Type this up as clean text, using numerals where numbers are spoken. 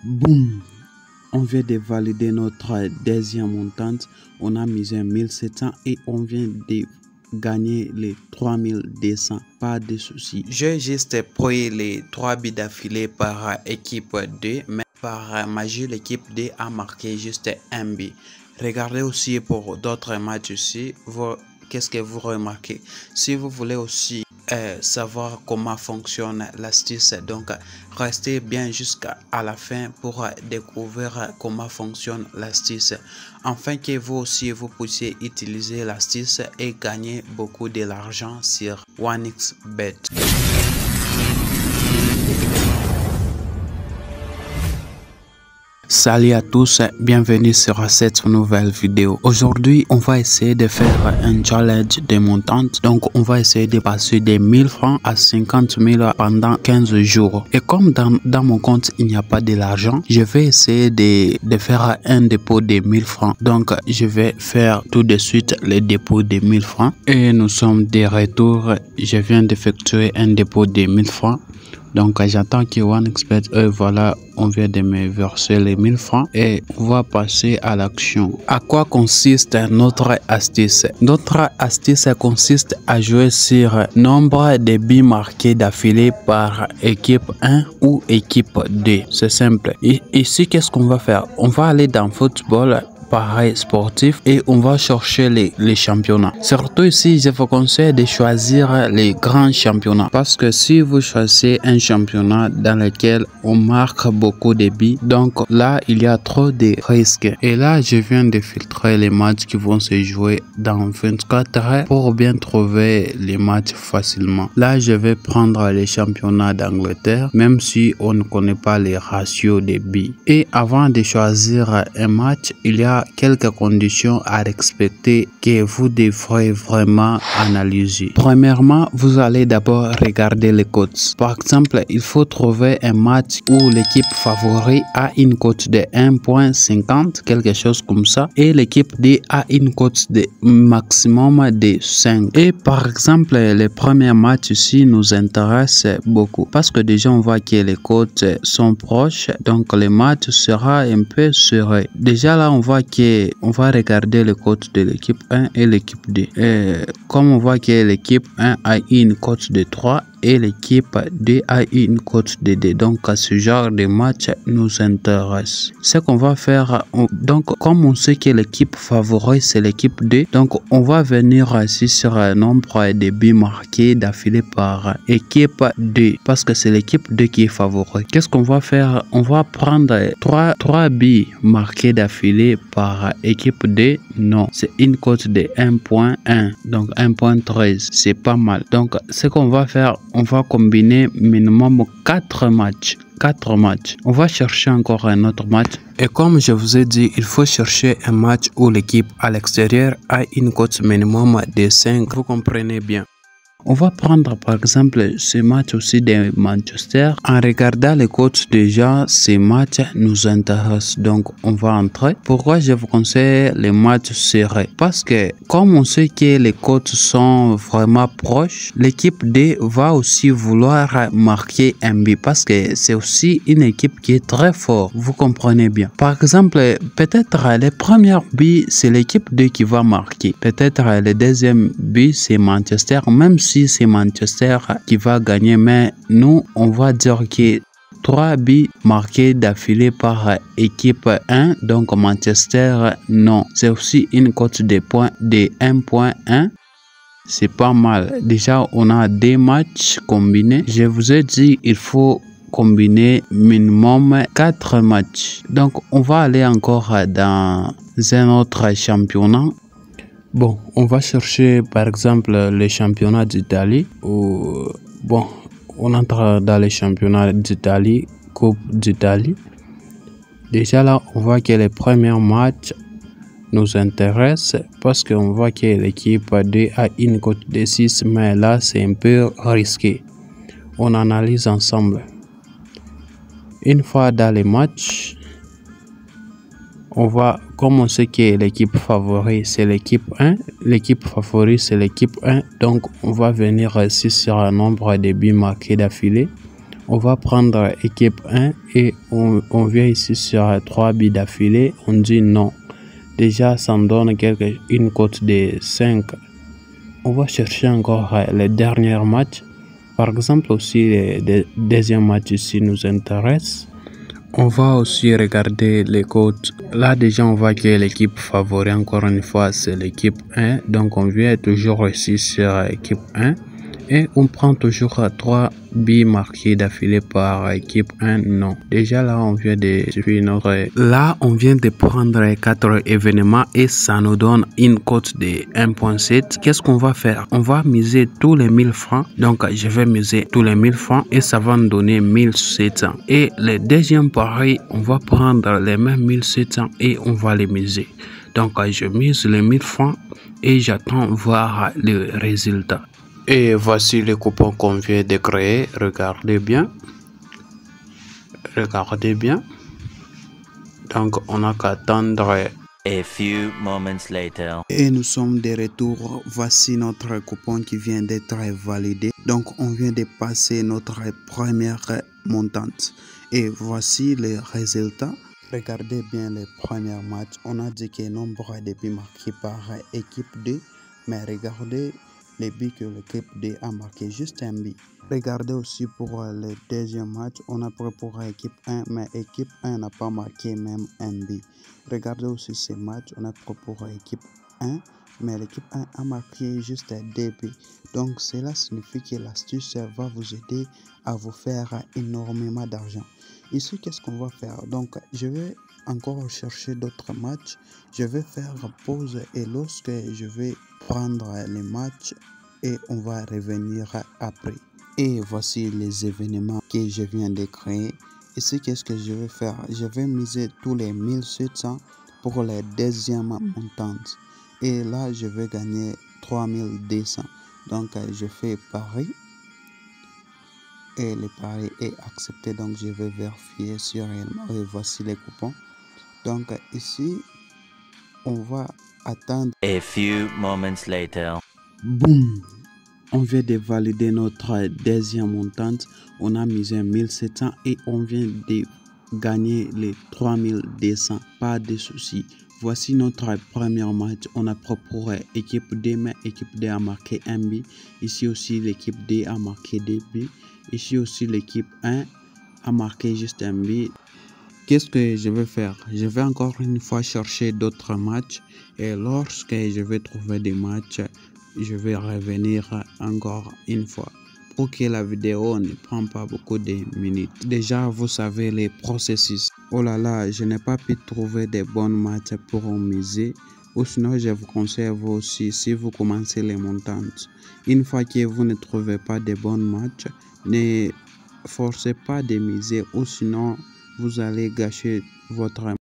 Boum! On vient de valider notre deuxième montante. On a misé 1700 et on vient de gagner les 3200. Pas de soucis. J'ai juste pris les 3 buts d'affilée par équipe 2, mais par magie, l'équipe 2 a marqué juste un but. Regardez aussi pour d'autres matchs aussi. Qu'est-ce que vous remarquez? Si vous voulez aussi savoir comment fonctionne l'astuce, donc restez bien jusqu'à la fin pour découvrir comment fonctionne l'astuce, afin que vous aussi vous puissiez utiliser l'astuce et gagner beaucoup de l'argent sur 1xBet. Salut à tous, bienvenue sur cette nouvelle vidéo. Aujourd'hui, on va essayer de faire un challenge de montante. Donc, on va essayer de passer de 1000 francs à 50 000 pendant 15 jours. Et comme dans mon compte, il n'y a pas de l'argent, je vais essayer de faire un dépôt de 1000 francs. Donc, je vais faire tout de suite le dépôt de 1000 francs. Et nous sommes de retour. Je viens d'effectuer un dépôt de 1000 francs. Donc, j'attends que 1xBet, voilà, on vient de me verser les 1000 francs et on va passer à l'action. À quoi consiste notre astuce? Notre astuce consiste à jouer sur nombre de buts marqués d'affilée par équipe 1 ou équipe 2. C'est simple. Et ici, qu'est-ce qu'on va faire? On va aller dans football. Pareil sportif et on va chercher les championnats. Surtout ici, je vous conseille de choisir les grands championnats parce que si vous choisissez un championnat dans lequel on marque beaucoup de buts, donc là il y a trop de risques. Et là je viens de filtrer les matchs qui vont se jouer dans 24 heures pour bien trouver les matchs facilement. Là je vais prendre les championnats d'Angleterre, même si on ne connaît pas les ratios des buts. Et avant de choisir un match, il y a quelques conditions à respecter que vous devrez vraiment analyser. Premièrement, vous allez d'abord regarder les cotes. Par exemple, il faut trouver un match où l'équipe favori a une cote de 1.50, quelque chose comme ça, et l'équipe D a une cote de maximum de 5. Et par exemple, le premier match ici nous intéresse beaucoup parce que déjà on voit que les cotes sont proches, donc le match sera un peu serré. Déjà là, on voit on va regarder le cote de l'équipe 1 et l'équipe 2. Et comme on voit que l'équipe 1 a une cote de 3 et l'équipe 2 a une cote de 2. Donc, ce genre de match nous intéresse. Ce qu'on va faire, donc, comme on sait que l'équipe favorite, c'est l'équipe 2, donc, on va venir ici sur un nombre de buts marqués d'affilée par équipe 2, parce que c'est l'équipe 2 qui est favorite. Qu'est-ce qu'on va faire? On va prendre 3 buts marqués d'affilée par équipe 2. Non, c'est une cote de 1.1, donc 1.13. C'est pas mal. Donc, ce qu'on va faire, on va combiner minimum 4 matchs. 4 matchs. On va chercher encore un autre match. Et comme je vous ai dit, il faut chercher un match où l'équipe à l'extérieur a une cote minimum de 5. Vous comprenez bien. On va prendre par exemple ce match aussi de Manchester. En regardant les cotes déjà, ces matchs nous intéressent. Donc on va entrer. Pourquoi je vous conseille les matchs serrés? Parce que comme on sait que les cotes sont vraiment proches, l'équipe D va aussi vouloir marquer un but parce que c'est aussi une équipe qui est très forte. Vous comprenez bien. Par exemple, peut-être le premier but c'est l'équipe D qui va marquer. Peut-être le deuxième but c'est Manchester, même si c'est Manchester qui va gagner, mais nous on va dire que 3 buts marqués d'affilée par équipe 1, donc Manchester non, c'est aussi une cote de points de 1.1. c'est pas mal. Déjà on a des matchs combinés. Je vous ai dit il faut combiner minimum 4 matchs. Donc on va aller encore dans un autre championnat. Bon, on va chercher par exemple les championnats d'Italie. Bon, on entre dans les championnats d'Italie, Coupe d'Italie. Déjà là, on voit que les premiers matchs nous intéressent parce qu'on voit que l'équipe 2 a une cote de 6, mais là c'est un peu risqué. On analyse ensemble. Une fois dans les matchs, on va, comme on sait que l'équipe favorite c'est l'équipe 1, l'équipe favorite c'est l'équipe 1, donc on va venir ici sur un nombre de buts marqués d'affilée. On va prendre équipe 1 et on vient ici sur 3 buts d'affilée. On dit non. Déjà, ça me donne une cote de 5. On va chercher encore les derniers matchs. Par exemple, aussi les deuxième match ici nous intéresse. On va aussi regarder les cotes. Là, déjà, on voit que l'équipe favori, encore une fois, c'est l'équipe 1. Donc, on vient toujours ici sur équipe 1. Et on prend toujours 3 buts marqués d'affilée par équipe 1. Non. Déjà là, on vient de suivre notre... Là, on vient de prendre 4 événements et ça nous donne une cote de 1.7. Qu'est-ce qu'on va faire? On va miser tous les 1000 francs. Donc, je vais miser tous les 1000 francs et ça va nous donner 1700. Et le deuxième pari, on va prendre les mêmes 1700 et on va les miser. Donc, je mise les 1000 francs et j'attends voir le résultat. Et voici le coupon qu'on vient de créer. Regardez bien. Regardez bien. Donc, on n'a qu'à attendre. A few moments later. Et nous sommes de retour. Voici notre coupon qui vient d'être validé. Donc, on vient de passer notre première montante. Et voici les résultats. Regardez bien les premiers matchs. On a dit que le nombre de buts marqués par équipe 2. Mais regardez les buts que l'équipe D a marqué, juste un but. Regardez aussi pour le deuxième match, on a pris pour l'équipe 1, mais l'équipe 1 n'a pas marqué même un but. Regardez aussi ces matchs, on a pris pour l'équipe 1, mais l'équipe 1 a marqué juste 2 buts. Donc cela signifie que l'astuce va vous aider à vous faire énormément d'argent. Ici, qu'est-ce qu'on va faire? Donc, je vais encore chercher d'autres matchs. Je vais faire pause et lorsque je vais prendre les matchs et on va revenir après. Et voici les événements que je viens de créer. Ici, qu'est-ce que je vais faire? Je vais miser tous les 1700 pour les deuxième montante. Et là, je vais gagner 3200. Donc, je fais pari. Et le pari est accepté, donc je vais vérifier sur elle. Et voici les coupons. Donc ici on va attendre. A few moments later. Boum, on vient de valider notre deuxième montante. On a misé 1700 et on vient de gagner les 3200. Pas de soucis. Voici notre premier match. On a proposé équipe D, mais équipe D a marqué un but. Ici aussi l'équipe D a marqué 2 buts. Ici aussi l'équipe 1 a marqué juste un but. Qu'est-ce que je vais faire? Je vais encore une fois chercher d'autres matchs. Et lorsque je vais trouver des matchs, je vais revenir encore une fois. Pour que la vidéo ne prenne pas beaucoup de minutes. Déjà, vous savez les processus. Oh là là, je n'ai pas pu trouver des bons matchs pour miser. Ou sinon, je vous conseille vous aussi, si vous commencez les montantes. Une fois que vous ne trouvez pas de bons matchs, ne forcez pas de miser ou sinon vous allez gâcher votre